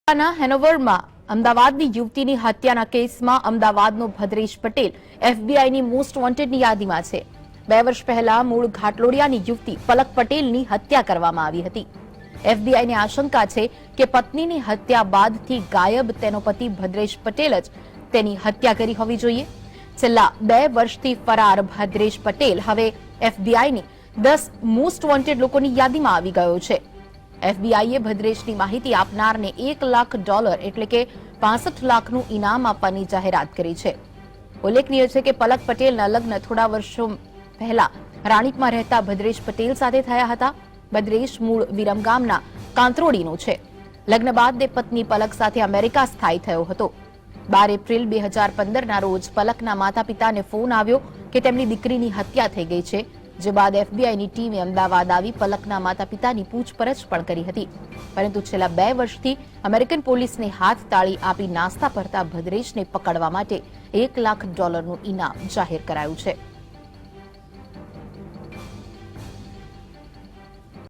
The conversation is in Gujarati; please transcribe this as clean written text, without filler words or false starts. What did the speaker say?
હેનોવરમાં અમદાવાદની યુવતીની હત્યાના કેસમાં અમદાવાદનો ભદ્રેશ પટેલ એફબીઆઈની મોસ્ટ વોન્ટેડની યાદીમાં છે। 2 વર્ષ પહેલા મૂળ ઘાટલોડિયાની યુવતી પલક પટેલની હત્યા કરવામાં આવી હતી। એફબીઆઈને આશંકા છે કે પત્નીની હત્યા બાદથી ગાયબ તેનો પતિ ભદ્રેશ પટેલ જ તેની હત્યા કરી હોવી જોઈએ। છેલ્લા 2 વર્ષથી ફરાર ભદ્રેશ પટેલ હવે એફબીઆઈની 10 મોસ્ટ વોન્ટેડ લોકોની યાદીમાં આવી ગયો છે। એફબીઆઈએ ભદ્રેશની માહિતી આપનારને $1 લાખ એટલે કે 65 લાખનું ઇનામ આપવાની જાહેરાત કરી છે। ઉલ્લેખનીય છે કે પલક પટેલના લગ્ન થોડા વર્ષો પહેલા રાણીપમાં રહેતા ભદ્રેશ પટેલ સાથે થયા હતા। ભદ્રેશ મૂળ વિરમગામના કાંત્રોડીનો છે। લગ્ન બાદ તે પત્ની પલક સાથે અમેરિકા સ્થાયી થયો હતો। 12 એપ્રિલ 2015ના રોજ પલકના માતા પિતાને ફોન આવ્યો કે તેમની દીકરીની હત્યા થઈ ગઈ છે, જે બાદ એફબીઆઈની ટીમે અમદાવાદ આવી પલકના માતા પિતાની પૂછપરછ પણ કરી હતી, પરંતુ છેલ્લા 2 વર્ષથી અમેરિકન પોલીસને હાથ તાળી આપી નાસ્તા ફરતા ભદ્રેશને પકડવા માટે $1 લાખનું ઇનામ જાહેર કરાયું છે।